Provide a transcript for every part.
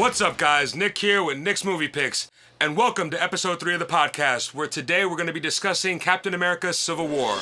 What's up, guys? Nick here with Nick's Movie Picks, and welcome to episode 3 of the podcast, where today we're going to be discussing Captain America: Civil War.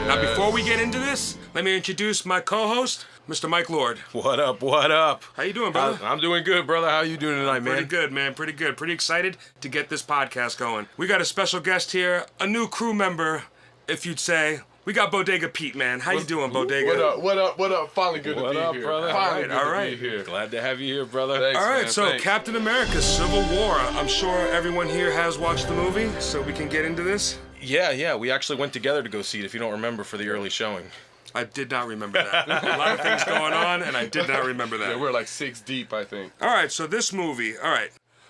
Now, before we get into this, let me introduce my co-host, Mr. Mike Lord. What up? What up? How you doing, brother? I'm doing good, brother. How you doing tonight, man? Pretty good, man. Pretty good. Pretty excited to get this podcast going. We got a special guest here, a new crew member, if you'd say. We got Bodega Pete, man. How you doing, Bodega? What up? What up? What up? Finally good to be here. Brother? Finally All good right. to be here. Glad to have you here, brother. Thanks, All right, man. so Thanks. Captain America: Civil War. I'm sure everyone here has watched the movie, so we can get into this. Yeah. We actually went together to go see it, if you don't remember, for the early showing. I did not remember that. A lot of things going on, and I did not remember that. Yeah, we're like 6 deep, I think. All right, so this movie,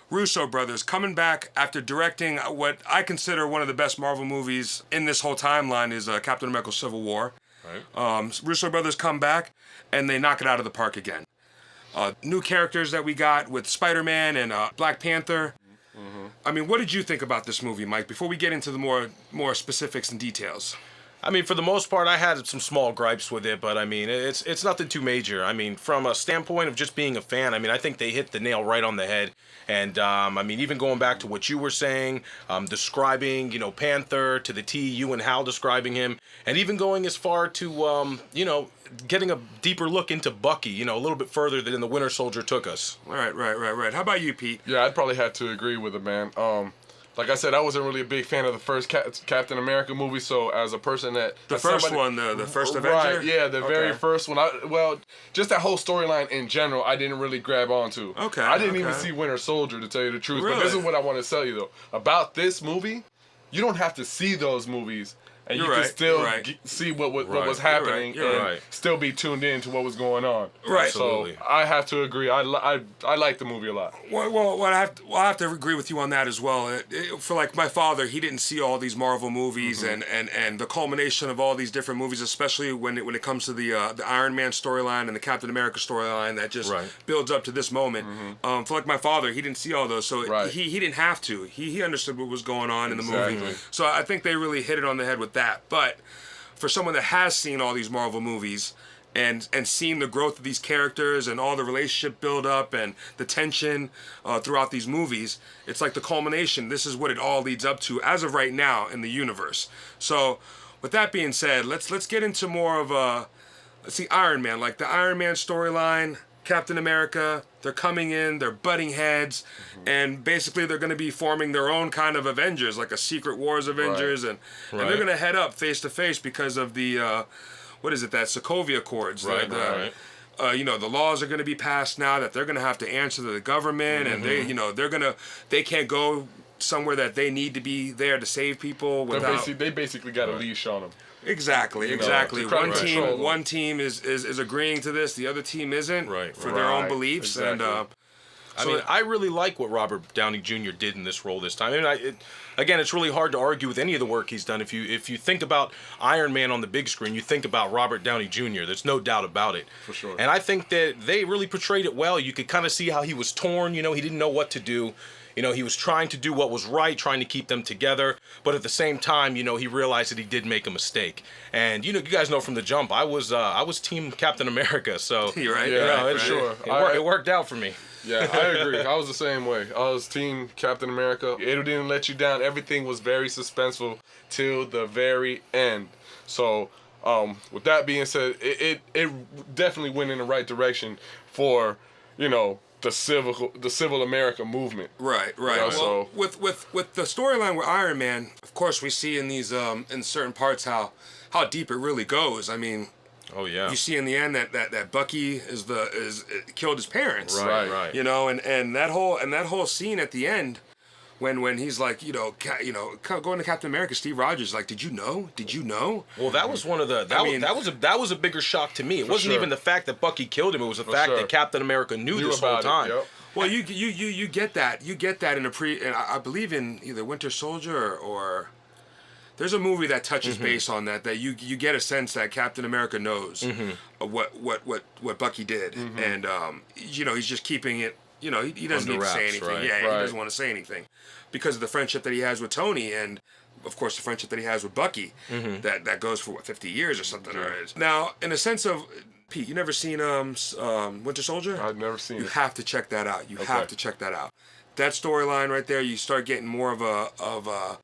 Russo brothers coming back after directing what I consider one of the best Marvel movies in this whole timeline is Captain America: Civil War. Right. Russo brothers come back, and they knock it out of the park again. New characters that we got with Spider-Man and Black Panther. Mm-hmm. I mean, what did you think about this movie, Mike, before we get into the more specifics and details? I mean, for the most part, I had some small gripes with it, but I mean, it's nothing too major. I mean, from a standpoint of just being a fan, I mean, I think they hit the nail right on the head. And I mean, even going back to what you were saying, describing, Panther to the T, you and Hal describing him, and even going as far to, getting a deeper look into Bucky, a little bit further than the Winter Soldier took us. Right. How about you, Pete? Yeah, I'd probably have to agree with it, man. Like I said, I wasn't really a big fan of the first Captain America movie, so as a person that... The first Avenger? Right, yeah, the very first one. Just that whole storyline in general, I didn't really grab onto. Okay. I didn't even see Winter Soldier, to tell you the truth. Really? But this is what I want to tell you, though. About this movie, you don't have to see those movies. And you can still see what was happening and still be tuned in to what was going on. Right. Absolutely. So I have to agree. I like the movie a lot. Well, I have to agree with you on that as well. For like my father, he didn't see all these Marvel movies and the culmination of all these different movies, especially when it comes to the Iron Man storyline and the Captain America storyline that just builds up to this moment. For like my father, he didn't see all those, so he didn't have to. He understood what was going on in the movie. So I think they really hit it on the head with that. But for someone that has seen all these Marvel movies and seen the growth of these characters and all the relationship build up and the tension throughout these movies, it's like the culmination. This is what it all leads up to as of right now in the universe. So with that being said, let's get into more of let's see, Iron Man, like the Iron Man storyline. Captain America, they're coming in, they're butting heads, and basically they're going to be forming their own kind of Avengers, like a Secret Wars Avengers, and they're going to head up face to face because of the, that Sokovia Accords. The laws are going to be passed now that they're going to have to answer to the government, and they can't go somewhere that they need to be there to save people without... They basically got a leash on them. Exactly. One team is agreeing to this, the other team isn't for their own beliefs. Exactly. And I mean, I really like what Robert Downey Jr. did in this role this time. I mean, again, it's really hard to argue with any of the work he's done. If you think about Iron Man on the big screen, you think about Robert Downey Jr. There's no doubt about it. For sure. And I think that they really portrayed it well. You could kind of see how he was torn. He didn't know what to do. He was trying to do what was right, trying to keep them together, but at the same time, he realized that he did make a mistake. And you guys know from the jump, I was Team Captain America, so You're right. Yeah, sure. It worked out for me. Yeah, I agree. I was the same way. I was Team Captain America. It didn't let you down. Everything was very suspenseful till the very end. So, with that being said, it definitely went in the right direction for, the civil America movement. Right. Well, so with the storyline with Iron Man, of course, we see in these in certain parts how deep it really goes. I mean, oh yeah, you see in the end that Bucky killed his parents. Right. And that whole scene at the end. When he's like, going to Captain America, Steve Rogers, like, did you know? Well, that was one of the that was a bigger shock to me. It wasn't even the fact that Bucky killed him. It was the fact that Captain America knew this whole time. Yep. Well, you get that. You get that in and I believe in either Winter Soldier or there's a movie that touches base on that you get a sense that Captain America knows what Bucky did, and he's just keeping it. He doesn't need to say anything. Right? Yeah, he doesn't want to say anything because of the friendship that he has with Tony, and of course, the friendship that he has with Bucky, that goes for what, 50 years or something. Or is. Now, in a sense of Pete, you never seen Winter Soldier? I've never seen You it. have to check that out. You have to check that out. That storyline right there, you start getting more of a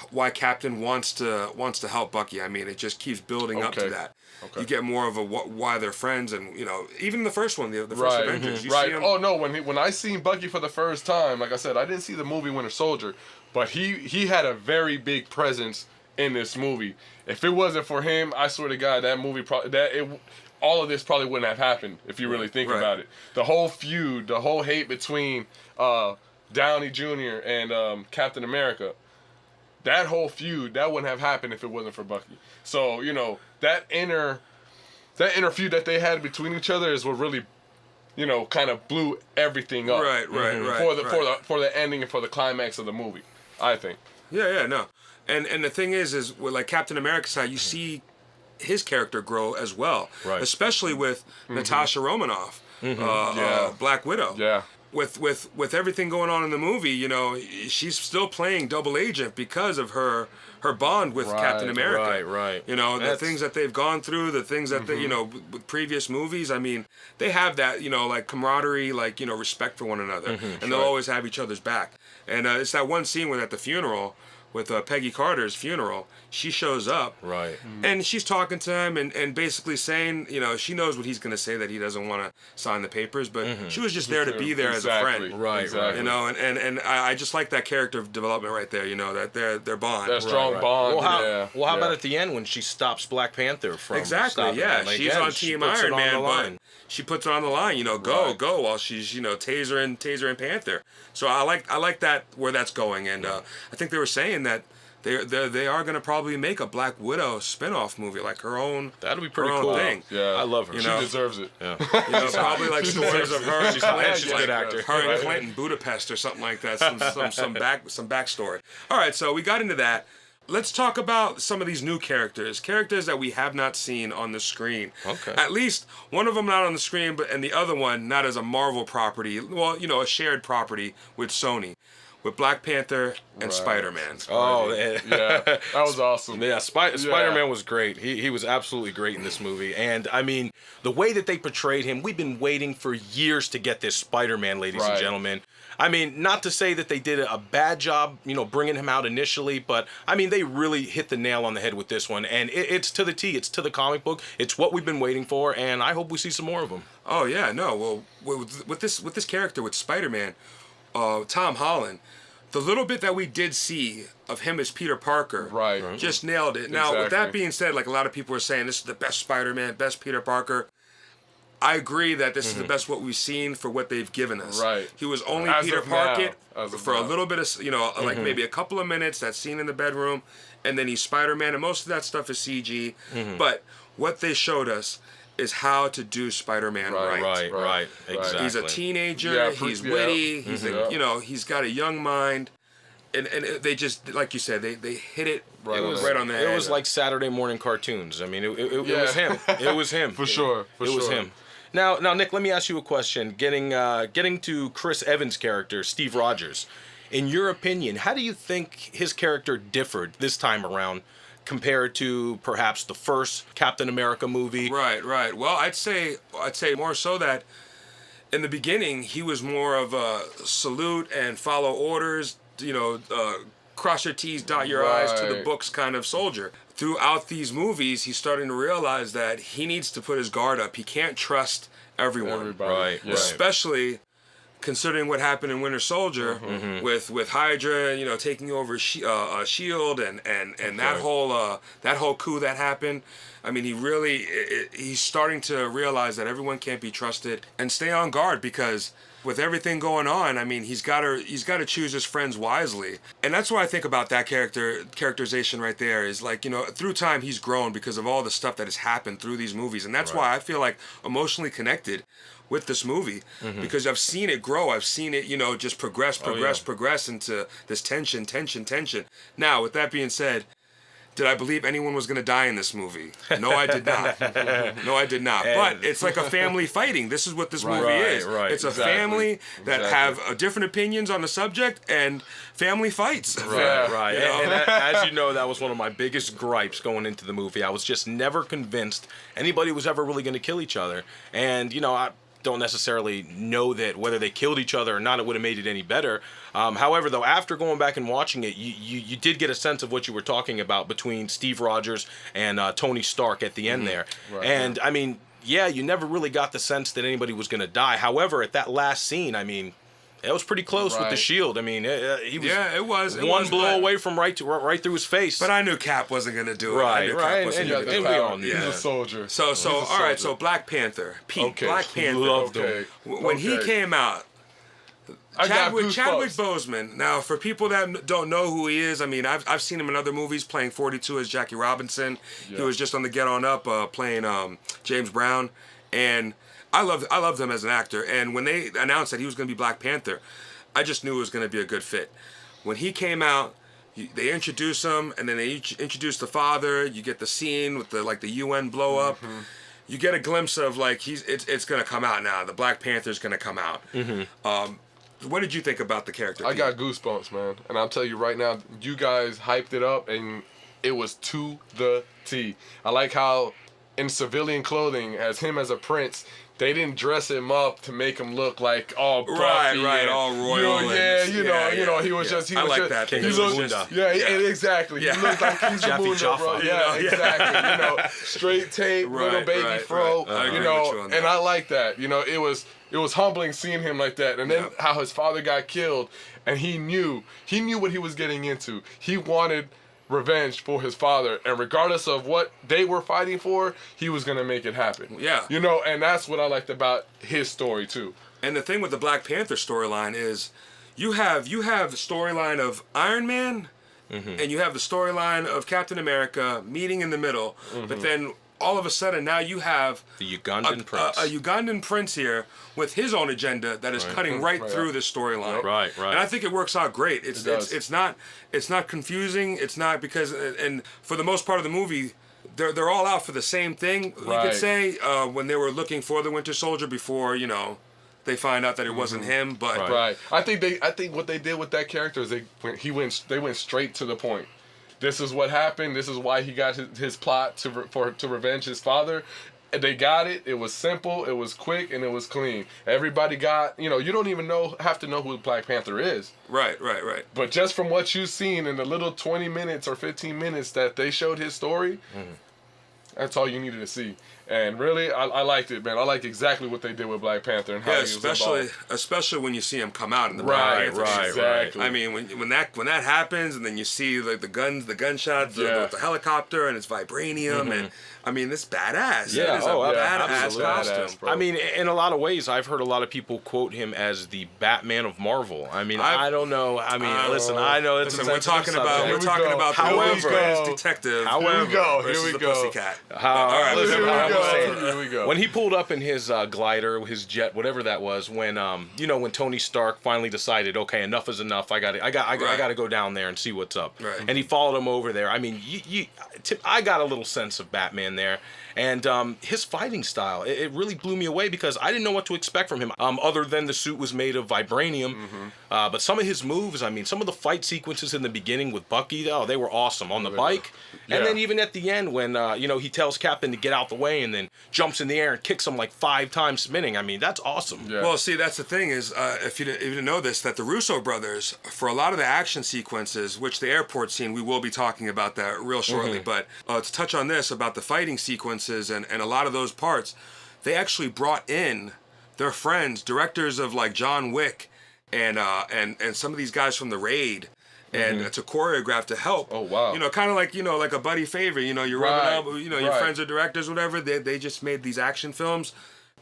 why Captain wants to help Bucky. I mean, it just keeps building up to that. Okay. You get more of a why they're friends, and even the first one, the first Right, Avengers. You right. see him, Oh no, when I seen Bucky for the first time, like I said, I didn't see the movie Winter Soldier, but he had a very big presence in this movie. If it wasn't for him, I swear to God, that movie all of this probably wouldn't have happened if you really think about it. The whole feud, the whole hate between Downey Jr. and Captain America. That whole feud, that wouldn't have happened if it wasn't for Bucky. So, that inner feud that they had between each other is what really, kind of blew everything up. Right. For the ending and for the climax of the movie, I think. Yeah, no. And the thing is with like Captain America's side, you see his character grow as well. Right. Especially with Natasha Romanoff, Black Widow. Yeah. With everything going on in the movie, she's still playing double agent because of her bond with Captain America. Right. The things that they've gone through, the things that they, with previous movies. I mean, they have that, like camaraderie, like respect for one another, and they'll always have each other's back. And it's that one scene at the funeral. With Peggy Carter's funeral, she shows up, right, and she's talking to him and basically saying, she knows what he's going to say, that he doesn't want to sign the papers, but she was just there to be there as a friend, right, exactly. And I just like that character development right there, that their bond, that strong bond. Well, how about at the end when she stops Black Panther from stopping him? Like, she's on Team Iron Man, but she puts it on the line, go while she's tasering Panther. So I like that where that's going, and I think they were saying that they are going to probably make a Black Widow spin-off movie, like her own. That'd be pretty cool. Thing. Yeah, I love her. She deserves it. Yeah. Probably like stories of her. She's a good actor. Her and Clinton, Budapest, or something like that. Some backstory. All right, so we got into that. Let's talk about some of these new characters that we have not seen on the screen. Okay. At least one of them not on the screen, and the other one not as a Marvel property. Well, a shared property with Sony, with Black Panther and Spider-Man. Oh, yeah, that was awesome. Yeah, Spider-Man was great. He was absolutely great in this movie. And, I mean, the way that they portrayed him, we've been waiting for years to get this Spider-Man, ladies and gentlemen. I mean, not to say that they did a bad job, bringing him out initially, but, I mean, they really hit the nail on the head with this one. And it's to the T. It's to the comic book. It's what we've been waiting for, and I hope we see some more of them. Oh, yeah, no. Well, with this character, with Spider-Man, Tom Holland, the little bit that we did see of him as Peter Parker, just nailed it. Now, with that being said, like a lot of people are saying, this is the best Spider-Man, best Peter Parker. I agree that this is the best what we've seen for what they've given us. Right. He was only As Peter of Parker now. for a little bit of, like maybe a couple of minutes, that scene in the bedroom, and then he's Spider-Man, and most of that stuff is CG. But what they showed us is how to do Spider-Man Right. Exactly. He's a teenager. Yeah, he's witty. He's he's got a young mind, and they just, like you said, they hit it right on the head. It was like Saturday morning cartoons. I mean, it was him. It was him. For sure. It was him. Now, Nick, let me ask you a question. Getting to Chris Evans' character, Steve Rogers, in your opinion, how do you think his character differed this time around compared to perhaps the first Captain America movie? Right. Well, I'd say more so that in the beginning he was more of a salute and follow orders, cross your T's, dot your I's to the books kind of soldier. Throughout these movies, he's starting to realize that he needs to put his guard up. He can't trust everyone. Right. Especially considering what happened in Winter Soldier with Hydra, taking over Shield and that whole coup that happened. I mean, he's starting to realize that everyone can't be trusted and stay on guard, because with everything going on, I mean, he's got to choose his friends wisely. And that's what I think about that characterization right there, is like, through time he's grown because of all the stuff that has happened through these movies. And that's why I feel like emotionally connected with this movie, because I've seen it grow. I've seen it, just progress into this tension. Now, with that being said, Did I believe anyone was going to die in this movie? No, I did not. No, I did not. But it's like a family fighting. This is what this movie is. Right. It's a family that have different opinions on the subject, and family fights. Right. You know? And as you know, that was one of my biggest gripes going into the movie. I was just never convinced anybody was ever really going to kill each other. And, you know, I don't necessarily know that whether they killed each other or not, it would have made it any better. However, though, after going back and watching it, you did get a sense of what you were talking about between Steve Rogers and Tony Stark at the end there. Right. And, I mean, yeah, you never really got the sense that anybody was going to die. However, at that last scene, I mean, it was pretty close with the shield. I mean, he was it was one blow away from right through his face. But I knew Cap wasn't going to do it. Right, I knew right. Cap wasn't And gonna we do it. all knew He's that. a soldier. So all right. So Black Panther, Pete, Okay. Black Panther. Loved him. Okay. When he came out, I got Chadwick goosebumps. Boseman. Now, for people that don't know who he is, I mean, I've seen him in other movies playing 42 as Jackie Robinson. He Yeah. was just on the Get On Up playing James Brown, and I loved him as an actor. And when they announced that he was going to be Black Panther, I just knew it was going to be a good fit. When he came out, they introduced him, and then they introduced the father. You get the scene with the UN blow up. Mm-hmm. You get a glimpse of like it's going to come out now. The Black Panther's going to come out. What did you think about the character? I Pete? got goosebumps, man. And I'll tell you right now, you guys hyped it up, and it was to the T. I like how in civilian clothing, as him as a prince, they didn't dress him up to make him look like all buffy right, and, all royal. You know, he was just. He I was like just, that. He King looked, Zamunda. exactly. Yeah. He looked like King Jaffe Zamunda, Jaffa. bro. You Yeah, know, yeah. exactly. You know, straight tape, little Right, baby right, fro. right. I agree You with know, you on and that. I like that. You know, it was humbling seeing him like that, and then how his father got killed, and he knew what he was getting into. He wanted revenge for his father, and regardless of what they were fighting for, he was gonna make it happen. Yeah. You know, and that's what I liked about his story too. And the thing with the Black Panther storyline is, you have the storyline of Iron Man, and you have the storyline of Captain America meeting in the middle. But then all of a sudden now you have The Ugandan prince. a Ugandan prince here with his own agenda that is cutting right through this storyline. Right. And I think it works out great. It does. It's not confusing. It's not because, and for the most part of the movie, they're all out for the same thing. You Right. could say when they were looking for the Winter Soldier before they find out that it wasn't him. But Right. I think what they did with that character is they went straight to the point. This is what happened. This is why he got his plot to revenge his father. And they got it. It was simple. It was quick, and it was clean. Everybody got. You don't even have to know who Black Panther is. Right. But just from what you've seen in the little 20 minutes or 15 minutes that they showed his story, that's all you needed to see. And really, I liked it, man. I like exactly what they did with Black Panther and how he was involved. especially when you see him come out in the Right, Black Panther scene. exactly. I mean, when that happens, and then you see like the gunshots, Yeah. the helicopter, and it's vibranium, and I mean, it's badass. Yeah, It is a badass absolutely. costume. Badass, bro. I mean, in a lot of ways, I've heard a lot of people quote him as the Batman of Marvel. I mean, I don't know. I mean, listen, I know it's Listen, a we're talking about Here we're we talking go. about the However- Louis Grant's detective. However- versus Here we the go. Pussycat. All right, listen, Here we I'm go. saying- Here we go. When he pulled up in his glider, his jet, whatever that was, when when Tony Stark finally decided, okay, enough is enough. I got to go down there and see what's up. Right. And he followed him over there. I mean, I got a little sense of Batman there. And his fighting style, it really blew me away because I didn't know what to expect from him. Other than the suit was made of vibranium, but some of his moves, I mean, some of the fight sequences in the beginning with Bucky, they were awesome on the bike. Yeah. And then even at the end when he tells Captain to get out the way and then jumps in the air and kicks him like 5 times spinning. I mean, that's awesome. Yeah. Well, see, that's the thing is, if you didn't know this, that the Russo brothers, for a lot of the action sequences, which the airport scene, we will be talking about that real shortly, but to touch on this about the fighting sequences and a lot of those parts, they actually brought in their friends, directors of like John Wick and some of these guys from The Raid. And to choreograph to help. Oh, wow. Kind of like a buddy favor. You're Right, rubbing up. Your right. friends are directors, whatever. They just made these action films.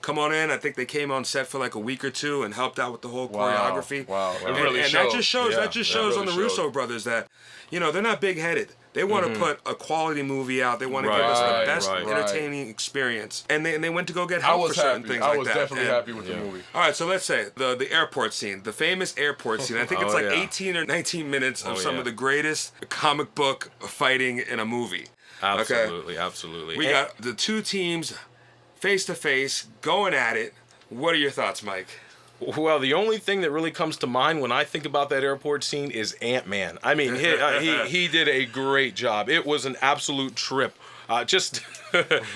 Come on in. I think they came on set for like a week or two and helped out with the whole choreography. Wow. It And, really and showed. that just shows. Yeah, That just that shows really on the showed. Russo brothers that, they're not big headed. They want to put a quality movie out. They want to give us Right, the best right. entertaining experience. And they went to go get I help for was certain happy. things I like was that. definitely And- happy with the movie. All right, so let's say the airport scene, the famous airport scene. I think it's Oh, like yeah. 18 or 19 minutes of Oh, some yeah. of the greatest comic book fighting in a movie. Okay? Absolutely, absolutely. We got the two teams face to face going at it. What are your thoughts, Mike? Well, the only thing that really comes to mind when I think about that airport scene is Ant-Man. I mean, he did a great job. It was an absolute trip. Just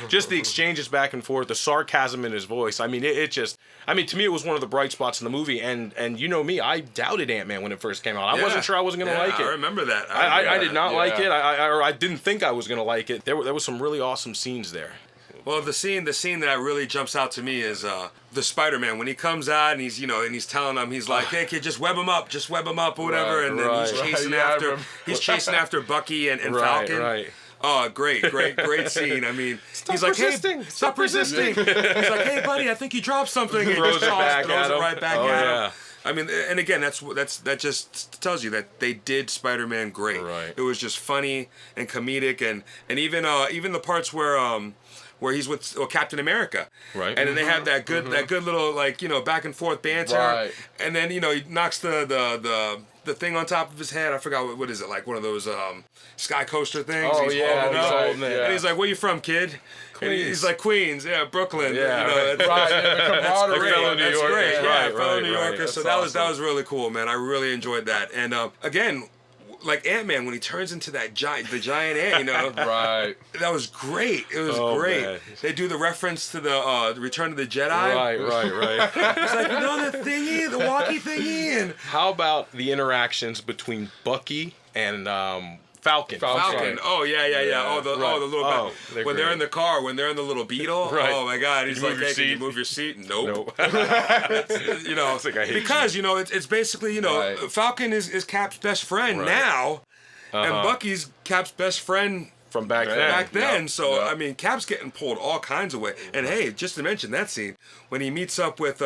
just the exchanges back and forth, the sarcasm in his voice. I mean, I mean, to me, it was one of the bright spots in the movie. And you know me, I doubted Ant-Man when it first came out. I wasn't sure I wasn't going to like it. I remember that. I did not like Yeah. it. I didn't think I was going to like it. There was some really awesome scenes there. Well, the scene that really jumps out to me is the Spider-Man when he comes out and he's telling him, he's like, "Hey kid, just web him up or whatever," Right, and then he's right. chasing Right, yeah, I after remember. Bucky and Right, Falcon. right. Oh, great scene. I mean, he's like, resisting. "Hey, stop resisting." He's like, "Hey, buddy, I think you dropped something." And Throws it back throws at it him. right back Oh, at yeah. him. I mean, and again, that just tells you that they did Spider-Man great. Right. It was just funny and comedic, and even the parts where he's with Captain America, Right. And then they have that good little back and forth banter, Right. and then he knocks the thing on top of his head. I forgot what is it, like one of those sky coaster things. Oh, He's yeah, holding he's up. holding it. Yeah. And he's like, "Where you from, kid?" And Queens. he's like, "Queens, yeah, Brooklyn." Yeah, right. that's- Right, yeah, the that's camaraderie. great. Fellow New That's Yorkers. great. Yeah, Right, fellow right, New right. Yorkers. So That's that was awesome. really cool, man. I really enjoyed that. And again, like Ant-Man when he turns into the giant ant, Right. that was great. It was Oh, great. man. They do the reference to the Return of the Jedi. Right. It's like, the thingy, the walkie thingy, and How about the interactions between Bucky and Falcon? Falcon. Oh yeah. Oh the little Oh, they're when they're great. in the car, when they're in the little Beetle. Right. Oh my God, he's You like, move your "Hey, can you seat?" move your seat?" Nope. No. It's like, I hate because it's basically Right. Falcon is Cap's best friend Right. now, and Uh-huh. Bucky's Cap's best friend From back Yeah. then. back then. Yep, So yep. I mean, Cap's getting pulled all kinds of way. And hey, just to mention that scene when he meets up with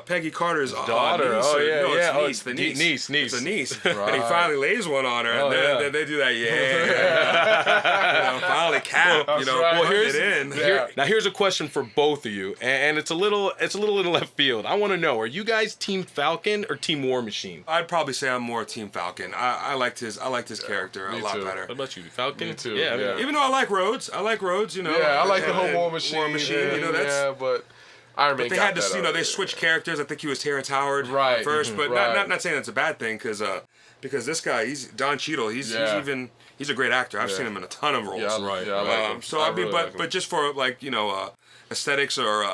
Peggy Carter's daughter. niece, Oh, or- yeah, no, yeah. Oh, it's the niece. niece. Niece. It's a niece. And he Right. finally lays one on her, Oh, and yeah. then they do that. Yeah. Finally, Cap. That's right. Well, Well, here's here's- it in. Yeah. Now here's a question for both of you, and it's a little in left field. I want to know: are you guys Team Falcon or Team War Machine? I'd probably say I'm more Team Falcon. I liked his character a me lot too. better. What about you, Falcon? Me too, Yeah, I mean, yeah. Even though I like Rhodes, Yeah, I like the whole and War Machine. War Machine, that's. Yeah, but Iron Man But they got had this, that they already. switched characters. I think he was Terrence Howard Right, at first, but right. not saying that's a bad thing because this guy, he's Don Cheadle. He's Yeah. he's a great actor. I've Yeah. seen him in a ton of roles. Yeah, Right, yeah, I like him. So I mean, really like him. but just for aesthetics or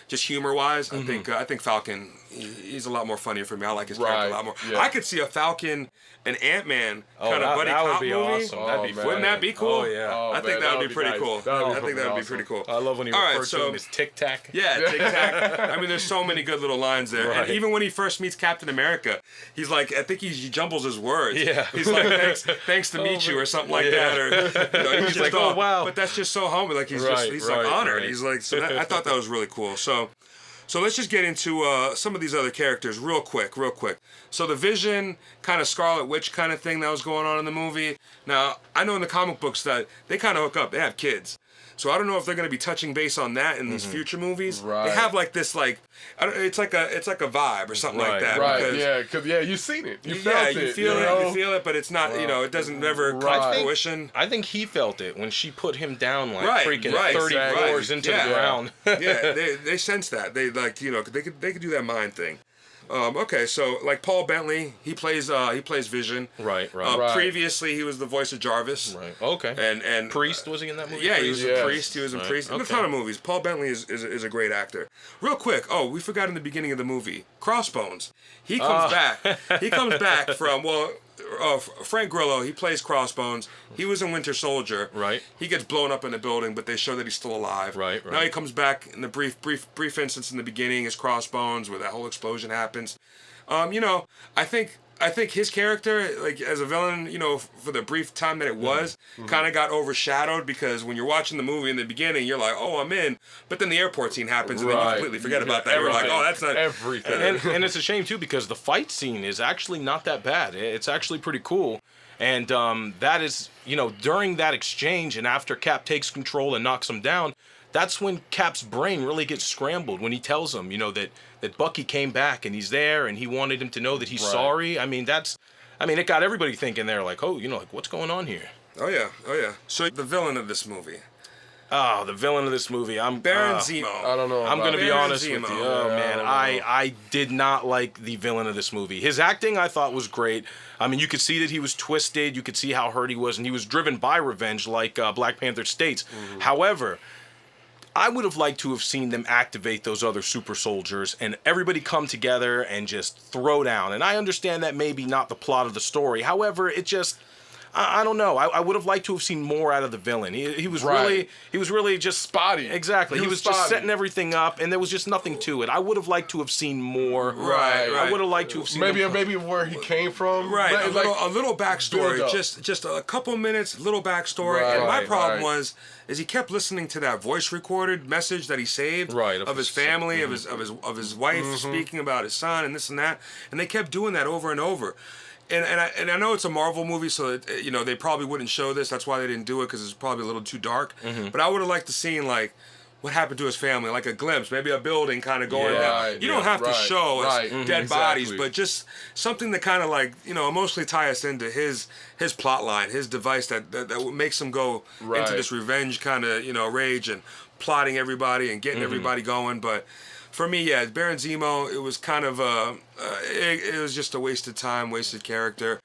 just humor wise, Mm-hmm. I think Falcon he's a lot more funnier for me. I like his character Right, a lot more. yeah. I could see a Falcon and Ant-Man Oh, kind of buddy that would cop be movie. awesome. Oh, That'd be man. fun. Wouldn't that be cool? Oh yeah. Oh, I think man, that would be pretty nice. cool. That would be I think that would be awesome. pretty cool. I love when he All right, refers to so- him as Tic Tac. Yeah, Tic Tac. I mean, there's so many good little lines there. Right. And even when he first meets Captain America, he's like, I think he jumbles his words. Yeah. He's like, thanks to meet you or something like that. Or he's just like, oh oh, wow. But that's just so humble. Like he's Right, he's right, like honored. right. He's like, I thought that was really cool. So let's just get into some of these other characters real quick. So the Vision, kind of Scarlet Witch kind of thing that was going on in the movie. Now, I know in the comic books that they kind of hook up. They have kids. So I don't know if they're going to be touching base on that in these future movies. Right. They have like this it's like a vibe or something like Right, that. Right, because- because you've seen it. You yeah, felt you it. feel it, know? you feel it, but it's not, it doesn't never come Right. to fruition. I think he felt it when she put him down like Right, freaking right, 30 exactly. floors into Yeah. the ground. Yeah, they sense that. They they could do that mind thing. Okay, so like Paul Bentley, he plays Vision. Right. Right. Previously, he was the voice of Jarvis. Right. Okay. And Priest, was he in that movie? Yeah, he was Yes. a priest. He was in Right, Priest. In a okay. ton of movies. Paul Bentley is a great actor. Real quick. Oh, we forgot in the beginning of the movie. Crossbones. He comes back. He comes back from Frank Grillo. He plays Crossbones. He was in Winter Soldier. Right. He gets blown up in the building, but they show that he's still alive. Right. Now he comes back in the brief instance in the beginning as Crossbones, where that whole explosion happens. I think his character, like as a villain, for the brief time that it was, kind of got overshadowed because when you're watching the movie in the beginning, you're like, oh, I'm in. But then the airport scene happens and then you Right. completely forget about that. You're like, oh, that's not. everything. and it's a shame too because the fight scene is actually not that bad. It's actually pretty cool. And that is, during that exchange and after Cap takes control and knocks him down, that's when Cap's brain really gets scrambled when he tells him, that Bucky came back and he's there and he wanted him to know that he's sorry. I mean, it got everybody thinking there, like, oh, like, what's going on here? Oh yeah. So the villain of this movie, Oh, the villain of this movie. Baron Zemo. I don't know. I'm gonna be Baron honest with you. Zemo. Oh Yeah, man, I did not like the villain of this movie. His acting I thought was great. I mean, you could see that he was twisted. You could see how hurt he was, and he was driven by revenge, like Black Panther states. However, I would have liked to have seen them activate those other super soldiers and everybody come together and just throw down. And I understand that maybe not the plot of the story. However, it just, I don't know. I would have liked to have seen more out of the villain. He was really just Spotty. Exactly. He was just spotty. setting everything up, and there was just nothing to it. I would have liked to have seen more. Right. I would have liked to have seen Maybe where he came from. Right, Like, a little backstory, build up. just a couple minutes, little backstory. Right, and my right, problem right. is he kept listening to that voice recorded message that he saved Right, of his family, of his wife speaking about his son and this and that, and they kept doing that over and over. And I know it's a Marvel movie, so they probably wouldn't show this. That's why they didn't do it, because it's probably a little too dark. But I would have liked to seen like what happened to his family, like a glimpse, maybe a building kind of going down. Right, You don't have to show us dead exactly. bodies, but just something to kind of like emotionally tie us into his plot line, his device that makes him go into Right. this revenge kind of rage and plotting everybody and getting everybody going. But for me, yeah, Baron Zemo, it was kind of it was just a wasted time, wasted character.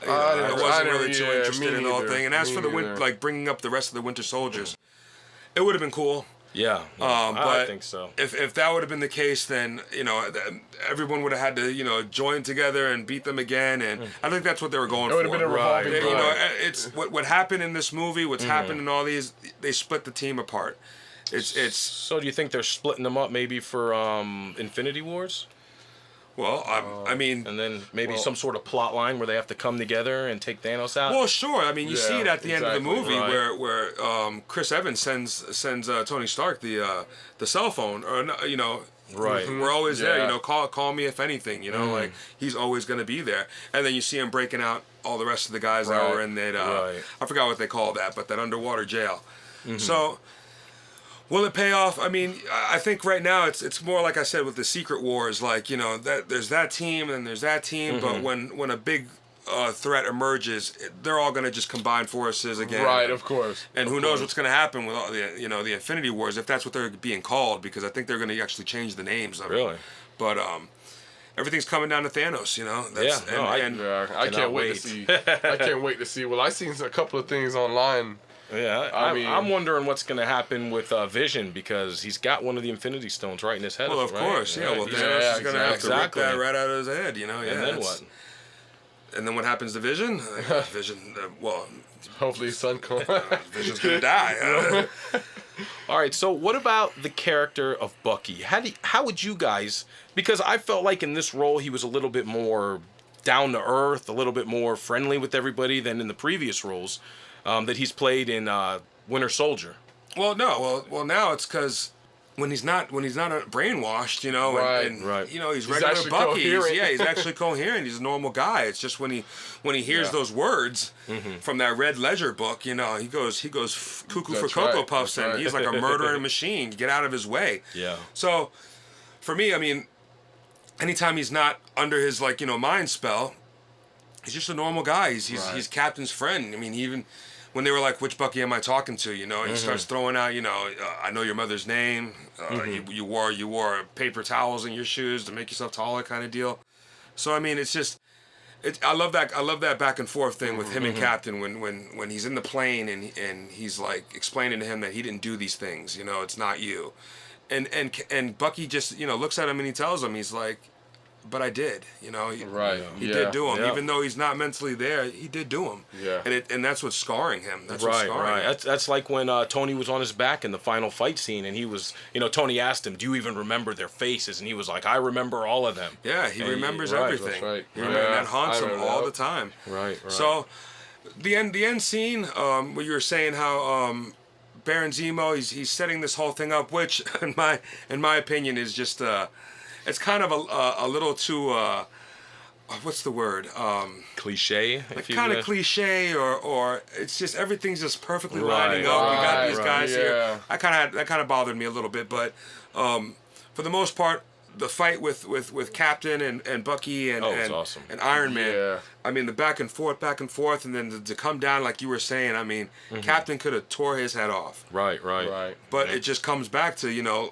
I wasn't really too interested in the whole thing. And as for the bringing up the rest of the Winter Soldiers, it would have been cool. Yeah, But I think so. If that would have been the case, then everyone would have had to join together and beat them again, and I think that's what they were going for. It would have been a revolving They- door. it's what happened in this movie. What's happened in all these? They split the team apart. It's So do you think they're splitting them up maybe for Infinity Wars? well, I mean. And then maybe some sort of plot line where they have to come together and take Thanos out? Well, sure. I mean, you see it at the end of the exactly, movie right. where Chris Evans sends Tony Stark the cell phone, or Right. We're always there. Yeah. Call me if anything. Like he's always going to be there. And then you see him breaking out all the rest of the guys that Right. were in that. Right. I forgot what they call that, but that underwater jail. So. Will it pay off? I mean, I think right now it's more like I said with the Secret Wars, like that there's that team and there's that team, but when a big threat emerges, they're all going to just combine forces again. Right, of course. And who knows what's going to happen with all the Infinity Wars, if that's what they're being called, because I think they're going to actually change the names of Really? it. But everything's coming down to Thanos. That's, Yeah, no, I Cannot can't wait wait. to see. I can't wait to see. Well, I seen a couple of things online. Yeah, I mean- I'm wondering what's going to happen with Vision, because he's got one of the Infinity Stones right in his head. well, of right? course, yeah. Well, he's- Thanos is going to have to rip exactly. that right out of his head. Yeah. And then what? And then what happens to Vision? Vision. Hopefully, his son comes. Vision's gonna die. All right, so what about the character of Bucky? How would you guys? Because I felt like in this role he was a little bit more down to earth, a little bit more friendly with everybody than in the previous roles that he's played in Winter Soldier. Well, no. Well, now it's because when he's not brainwashed, Right, and right. He's regular actually Bucky. coherent. He's actually coherent. He's a normal guy. It's just when he hears those words from that Red Ledger book, he goes cuckoo for That's Cocoa right, Puffs, that's and right. he's like a murdering machine. Get out of his way. Yeah. So, for me, I mean, anytime he's not under his mind spell, he's just a normal guy. He's Captain's friend. I mean, even when they were like, "Which Bucky am I talking to?" And he starts throwing out, "I know your mother's name. You wore paper towels in your shoes to make yourself taller," kind of deal. So I mean, it's just, I love that back and forth thing with him and Captain when he's in the plane and he's like explaining to him that he didn't do these things. It's not you, and Bucky just looks at him and he tells him, he's like, but I did, Right. He Yeah. did do him, Yeah. even though he's not mentally there. He did do him. Yeah. And that's what's scarring him. That's what's Right, scarring right. him. That's like when Tony was on his back in the final fight scene, and he was, Tony asked him, "Do you even remember their faces?" And he was like, "I remember all of them." Yeah, he And remembers right, everything. that's right. He remembers, Yeah, that haunts I him remember all that. the time. Right. So, the end scene, where you were saying how Baron Zemo, he's setting this whole thing up, which in my opinion is just it's kind of a little too what's the word? Cliche. Kind of cliche, or it's just everything's just perfectly Right, lining up. We got these right, guys yeah. here. That kind of bothered me a little bit, but for the most part, the fight with Captain and Bucky and it's awesome. and Iron Man. Yeah. I mean, the back and forth, and then to come down like you were saying. I mean, Captain could have tore his head off. Right. But it just comes back to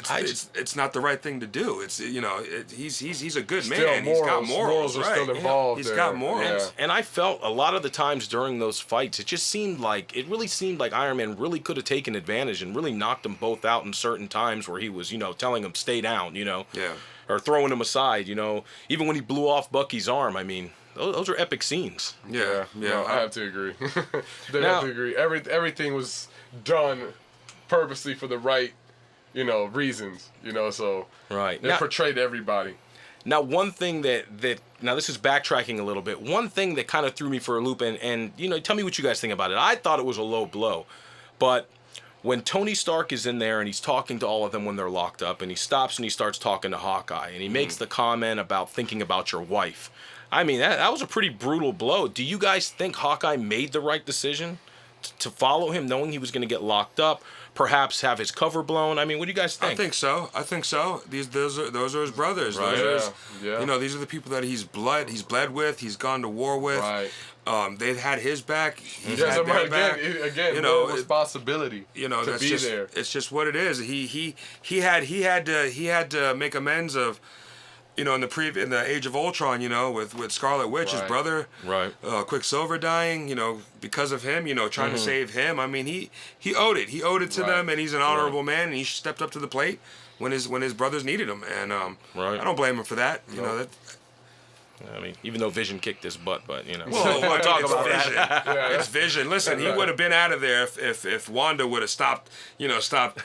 it's not the right thing to do. It's he's a good Still man. He's got morals. morals. Morals are right. still involved He's there. got morals. Yeah. And I felt a lot of the times during those fights, it really seemed like Iron Man really could have taken advantage and really knocked them both out in certain times where he was, telling them stay down, Yeah. or throwing him aside, even when he blew off Bucky's arm. I mean, those are epic scenes. Yeah. No, I have to agree. Have to agree. Everything was done purposely for the right, reasons. So Right. they portrayed everybody. Now, one thing that now this is backtracking a little bit. One thing that kind of threw me for a loop, and tell me what you guys think about it. I thought it was a low blow, but when Tony Stark is in there and he's talking to all of them when they're locked up, and he stops and he starts talking to Hawkeye, and he makes the comment about thinking about your wife. I mean, that was a pretty brutal blow. Do you guys think Hawkeye made the right decision to follow him, knowing he was going to get locked up? Perhaps have his cover blown. I mean, what do you guys think? I think so. Those are his brothers. Right. Those are Yeah. these are the people that he's bled with. He's gone to war with. Right. They've had his back. He's Yes, had their back. again, no responsibility. That's to be just there. it's just what it is. He had to make amends of. In the Age of Ultron, with Scarlet Witch, his Right. brother, Right. Quicksilver dying, because of him, trying to save him. I mean, he owed it. He owed it to Right. them, and he's an honorable man, and he stepped up to the plate when his brothers needed him, and Right. I don't blame him for that. I mean, even though Vision kicked his butt, but Well, we'll talk it's about Vision. that. It's Vision. Listen, he would have been out of there if Wanda would have stopped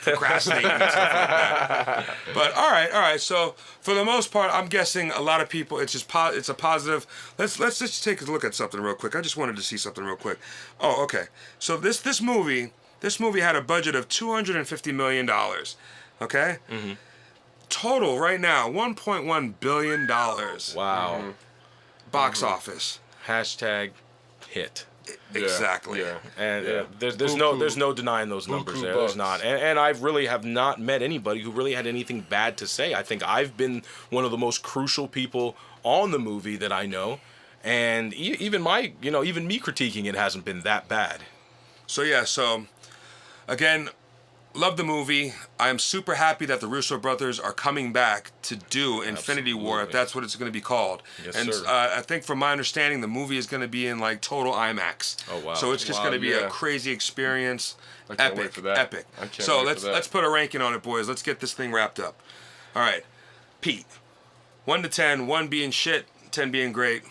procrastinating and stuff like that. But all right. So for the most part, I'm guessing a lot of people. It's just it's a positive. Let's just take a look at something real quick. I just wanted to see something real quick. Oh, okay. So this movie had a budget of $250 million. Okay. Mm-hmm. Total right now, $1.1 billion. Wow. Box office. Hashtag hit. Exactly. Yeah. And there's no denying those numbers there. There's bucks. not. And I really have not met anybody who really had anything bad to say. I think I've been one of the most crucial people on the movie that I know. And even me critiquing it hasn't been that bad. So again, love the movie. I am super happy that the Russo brothers are coming back to do Infinity War, if that's what it's going to be called. Yes, and sir. I think from my understanding, the movie is going to be in like total IMAX. Oh, wow. So it's just Wow, going to be yeah. a crazy experience. I can't Epic, wait for that. epic. I can't So wait for that. let's put a ranking on it, boys. Let's get this thing wrapped up. All right, Pete. 1 to 10, 1 being shit, 10 being great.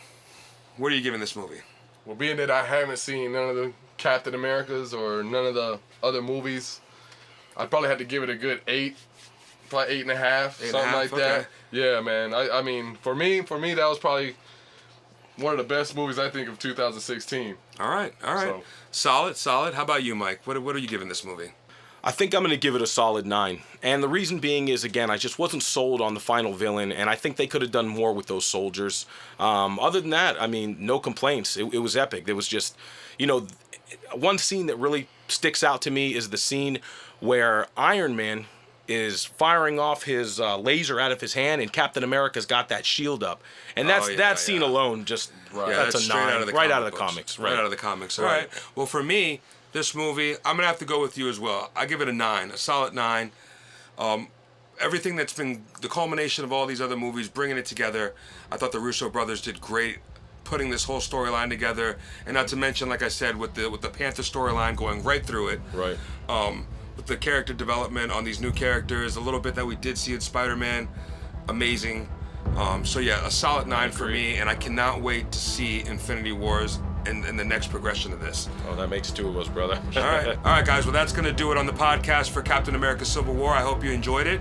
What are you giving this movie? Well, being that I haven't seen none of the Captain Americas or none of the other movies, I'd probably have to give it a good 8, probably 8.5, something like that. Okay. Yeah, man. I mean, for me, that was probably one of the best movies I think of 2016. All right. So- Solid. How about you, Mike? What are you giving this movie? I think I'm going to give it a solid 9. And the reason being is, again, I just wasn't sold on the final villain, and I think they could have done more with those soldiers. Other than that, I mean, no complaints. It was epic. There was just, one scene that really sticks out to me is the scene where Iron Man is firing off his laser out of his hand, and Captain America's got that shield up. And that scene alone just, that's a straight 9. out of the Right out of comic the books. comics. Right out of the comics. All right. Well, for me, this movie, I'm gonna have to go with you as well. I give it a 9, a solid 9. Everything that's been the culmination of all these other movies, bringing it together. I thought the Russo brothers did great, putting this whole storyline together, and not to mention, like I said, with the Panther storyline going right through it. Right. With the character development on these new characters, a little bit that we did see in Spider-Man, amazing. So yeah, a solid 9 for me, and I cannot wait to see Infinity Wars and the next progression of this. Oh, that makes 2 of us, brother. All right, guys. Well, that's gonna do it on the podcast for Captain America: Civil War. I hope you enjoyed it.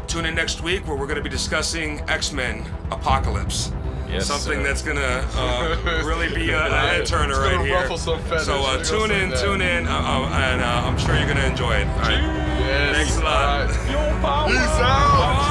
Tune in next week where we're gonna be discussing X-Men: Apocalypse. Yes, Something sir. that's gonna really be a head turner It's right gonna here. ruffle some feathers. So We're tune gonna in, say that. and I'm sure you're gonna enjoy it. All right. Yes. Thanks a lot. All right. Yo, power. Peace out.